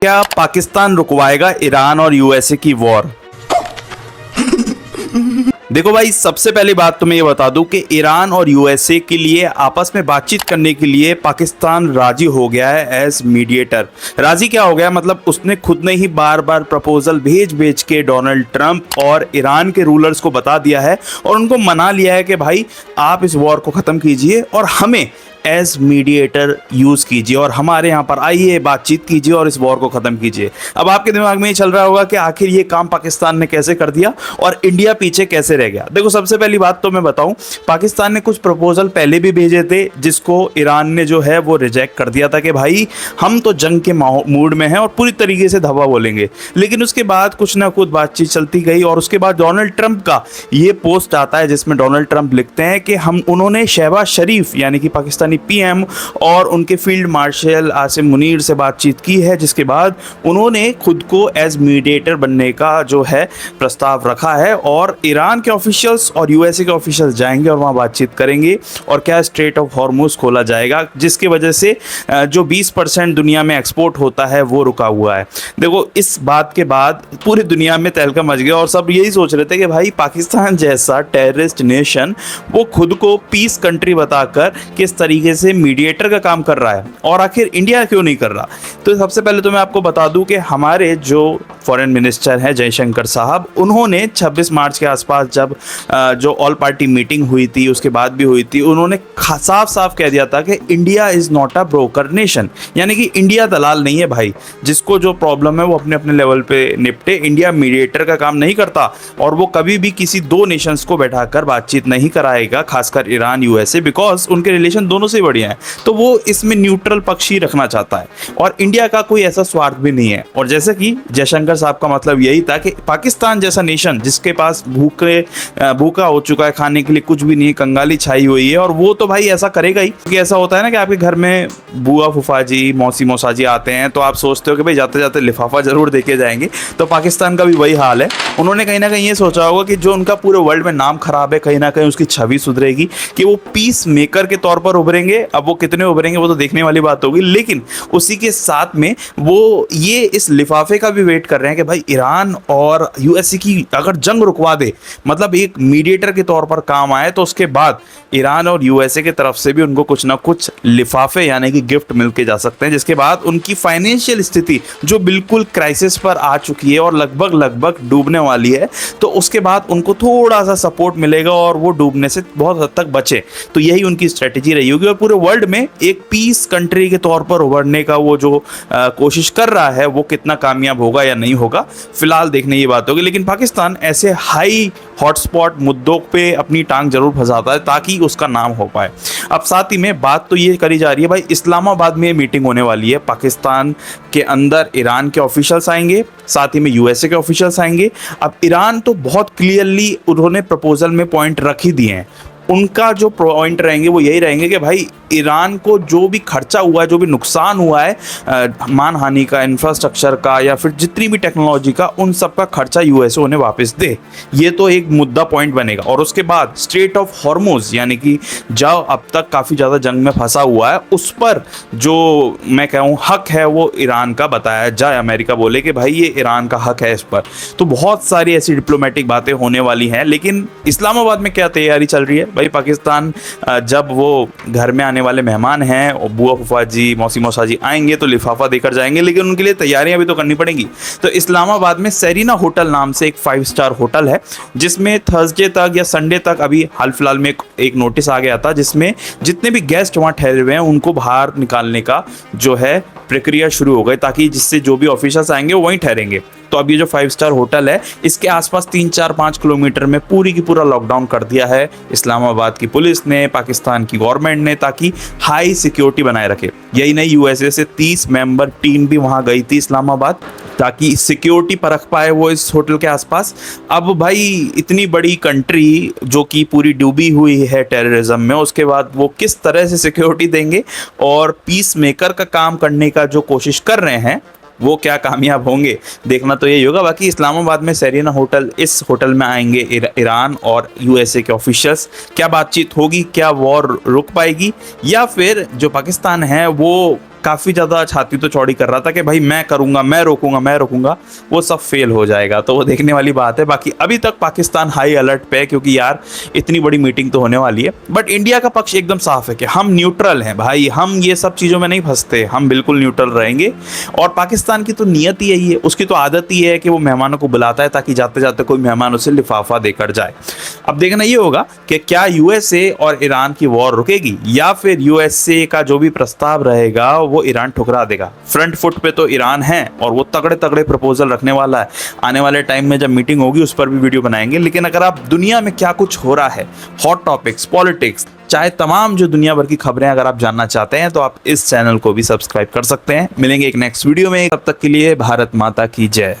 क्या पाकिस्तान रुकवाएगा ईरान और यूएसए की वॉर? देखो भाई, सबसे पहली बात तो मैं ये बता दूं कि ईरान और यूएसए के लिए आपस में बातचीत करने के लिए पाकिस्तान राजी हो गया है एज मीडिएटर। राजी क्या हो गया, मतलब उसने खुद ने ही बार बार प्रपोजल भेज भेज के डोनाल्ड ट्रंप और ईरान के रूलर्स को बता दिया है और उनको मना लिया है कि भाई आप इस वॉर को ख़त्म कीजिए और हमें एज मीडिएटर यूज़ कीजिए और हमारे यहाँ पर आइए, बातचीत कीजिए और इस वॉर को ख़त्म कीजिए। अब आपके दिमाग में ये चल रहा होगा कि आखिर ये काम पाकिस्तान ने कैसे कर दिया और इंडिया पीछे कैसे रह गया। देखो, सबसे पहली बात तो मैं बताऊं, पाकिस्तान ने कुछ प्रपोजल पहले भी भेजे थे जिसको ईरान ने जो है वो रिजेक्ट कर दिया था कि भाई हम तो जंग के मूड में हैं और पूरी तरीके से धब्बा बोलेंगे। लेकिन उसके बाद कुछ ना कुछ बातचीत चलती गई और उसके बाद डोनाल्ड ट्रंप का ये पोस्ट आता है जिसमें डोनाल्ड ट्रंप लिखते हैं कि उन्होंने शहबाज शरीफ यानी कि पाकिस्तानी पीएम और उनके फील्ड मार्शल आसिम मुनीर से बातचीत की है, जिसके बाद उन्होंने खुद को एज मीडिएटर बनने का जो है प्रस्ताव रखा है और ईरान के ऑफिशियल्स और यूएसए के ऑफिशियल्स जाएंगे और वहां बातचीत करेंगे और क्या स्ट्रेट ऑफ हॉर्मुज खोला जाएगा, जिसकी वजह से जो 20% दुनिया में एक्सपोर्ट होता है वो रुका हुआ है। देखो, इस बात के बाद पूरी दुनिया में तहलका मच गया और सब यही सोच रहे थे कि भाई पाकिस्तान जैसा टेररिस्ट नेशन वो खुद को पीस कंट्री बताकर किस तरीके से मीडिएटर का काम कर रहा है और आखिर इंडिया क्यों नहीं कर रहा। तो सबसे पहले तो मैं आपको बता दूं कि हमारे जो फॉरेन मिनिस्टर हैं जयशंकर साहब, उन्होंने 26 मार्च के आसपास जब जो ऑल पार्टी मीटिंग हुई थी उसके बाद भी हुई थी, उन्होंने साफ साफ कह दिया था कि India is not a broker nation, यानी कि इंडिया दलाल नहीं है भाई, जिसको जो प्रॉब्लम है वो अपने अपने लेवल पे निपटे। इंडिया मीडिएटर का काम नहीं करता और वो कभी भी किसी दो नेशंस को बैठाकर बातचीत नहीं कराएगा, खासकर ईरान यूएसए, बिकॉज उनके रिलेशन दोनों से बढ़िया है। तो वो इसमें न्यूट्रल पक्ष ही रखना चाहता है और इंडिया का कोई ऐसा स्वार्थ भी नहीं है। और जैसे कि जयशंकर साहब का मतलब यही था कि पाकिस्तान जैसा नेशन जिसके पास भूखा हो चुका है, खाने के लिए कुछ भी नहीं, कंगाली छाई हुई है, और वो तो भाई ऐसा करेगा ही। क्योंकि ऐसा होता है ना कि आपके घर में बुआ फूफा जी मौसी मौसा जी आते हैं तो आप सोचते हो कि भाई जाते जाते लिफाफा जरूर देके जाएंगे। तो पाकिस्तान का भी वही हाल है। उन्होंने कहीं ना कहीं ये सोचा होगा कि जो उनका पूरे वर्ल्ड में नाम खराब है, कहीं ना कहीं उसकी छवि सुधरेगी, कि वो पीस मेकर के तौर पर उभरेंगे। अब वो कितने उभरेंगे वो तो देखने वाली बात होगी, लेकिन उसी के साथ में वो ये इस लिफाफे का भी वेट कर रहे हैं कि भाई ईरान और यूएसए की अगर जंग रुकवा दे, मतलब एक मीडिएटर के तौर पर काम आए, तो उसके बाद ईरान और यूएसए की तरफ से भी उनको कुछ ना कुछ लिफाफे यानी कि गिफ्ट मिलके जा सकते हैं, जिसके बाद उनकी फाइनेंशियल स्थिति जो बिल्कुल क्राइसिस पर आ चुकी है और लगभग डूबने वाली है, तो उसके बाद उनको थोड़ा सा सपोर्ट मिलेगा और वो डूबने से बहुत हद तक बचे। तो यही उनकी स्ट्रेटेजी रही होगी और पूरे वर्ल्ड में एक पीस कंट्री के तौर पर उभरने का वो जो कोशिश कर रहा है वो कितना कामयाब होगा या नहीं होगा, फिलहाल देखने की बात होगी। लेकिन पाकिस्तान ऐसे हाई हॉटस्पॉट मुद्दों पे अपनी टांग जरूर फंसाता है ताकि उसका नाम हो पाए। अब साथ ही में बात तो ये करी जा रही है भाई, इस्लामाबाद में मीटिंग होने वाली है, पाकिस्तान के अंदर ईरान के ऑफिशियल्स आएंगे, साथ ही में यूएसए के ऑफिशियल्स आएंगे। अब ईरान तो बहुत क्लियरली उन्होंने प्रपोजल में पॉइंट रख ही दिए हैं। उनका जो पॉइंट रहेंगे वो यही रहेंगे कि भाई ईरान को जो भी खर्चा हुआ है, जो भी नुकसान हुआ है मानहानि का, इंफ्रास्ट्रक्चर का या फिर जितनी भी टेक्नोलॉजी का, उन सब का खर्चा यूएसए उन्हें वापस दे। ये तो एक मुद्दा पॉइंट बनेगा। और उसके बाद स्ट्रेट ऑफ हॉर्मुज यानी कि जो अब तक काफ़ी ज़्यादा जंग में फंसा हुआ है, उस पर जो मैं कहूँ हक है वो ईरान का बताया जाए। अमेरिका बोले कि भाई ये ईरान का हक है इस पर। तो बहुत सारी ऐसी डिप्लोमेटिक बातें होने वाली हैं। लेकिन इस्लामाबाद में क्या तैयारी चल रही है भाई, पाकिस्तान जब वो घर में आने वाले मेहमान हैं और बुआ फूफा जी मौसी मौसा जी आएंगे तो लिफाफा देकर जाएंगे, लेकिन उनके लिए तैयारियां भी तो करनी पड़ेंगी। तो इस्लामाबाद में सेरीना होटल नाम से एक 5 स्टार होटल है, जिसमें थर्सडे तक या संडे तक अभी हाल फिलहाल में एक नोटिस आ गया था, जिसमें जितने भी गेस्ट वहाँ ठहरे हुए हैं उनको बाहर निकालने का जो है प्रक्रिया शुरू हो गई, ताकि जिससे जो भी ऑफिसर्स आएंगे वो वहीं ठहरेंगे। तो अब ये जो 5 स्टार होटल है, इसके आसपास 3-4-5 किलोमीटर में पूरी की पूरा लॉकडाउन कर दिया है इस्लामाबाद की पुलिस ने, पाकिस्तान की गवर्नमेंट ने, ताकि हाई सिक्योरिटी बनाए रखे। यही नहीं, यूएसए से 30 मेंबर टीम भी वहां गई थी इस्लामाबाद, ताकि सिक्योरिटी परख पाए वो इस होटल के आसपास। अब भाई इतनी बड़ी कंट्री जो कि पूरी डूबी हुई है टेररिज्म में, उसके बाद वो किस तरह से सिक्योरिटी देंगे और पीस मेकर का काम करने का जो कोशिश कर रहे हैं वो क्या कामयाब होंगे, देखना तो यही होगा। बाकी इस्लामाबाद में सेरीना होटल, इस होटल में आएंगे ईरान और यूएसए के ऑफिशियल्स। क्या बातचीत होगी, क्या वॉर रुक पाएगी, या फिर जो पाकिस्तान है वो काफ़ी ज़्यादा छाती तो चौड़ी कर रहा था कि भाई मैं करूँगा, मैं रोकूंगा, वो सब फेल हो जाएगा। तो वो देखने वाली बात है। बाकी अभी तक पाकिस्तान हाई अलर्ट पे है, क्योंकि यार इतनी बड़ी मीटिंग तो होने वाली है। बट इंडिया का पक्ष एकदम साफ है कि हम न्यूट्रल हैं भाई, हम ये सब चीज़ों में नहीं फंसते, हम बिल्कुल न्यूट्रल रहेंगे। और पाकिस्तान की तो नियत ही यही है, उसकी तो आदत ही है कि वो मेहमानों को बुलाता है ताकि जाते जाते कोई मेहमान उसे लिफाफा देकर जाए। अब देखना ये होगा कि क्या यूएसए और ईरान की वॉर रुकेगी, या फिर यूएसए का जो भी प्रस्ताव रहेगा वो ईरान ठुकरा देगा। फ्रंट फुट पे तो ईरान है और वो तगड़े तगड़े प्रपोजल रखने वाला है। आने वाले टाइम में जब मीटिंग होगी उस पर भी वीडियो बनाएंगे। लेकिन अगर आप दुनिया में क्या कुछ हो रहा है, हॉट टॉपिक्स, पॉलिटिक्स, चाहे तमाम जो दुनिया भर की खबरें अगर आप जानना चाहते हैं तो आप इस चैनल को भी सब्सक्राइब कर सकते हैं। मिलेंगे एक नेक्स्ट वीडियो में, तब तक के लिए भारत माता की जय।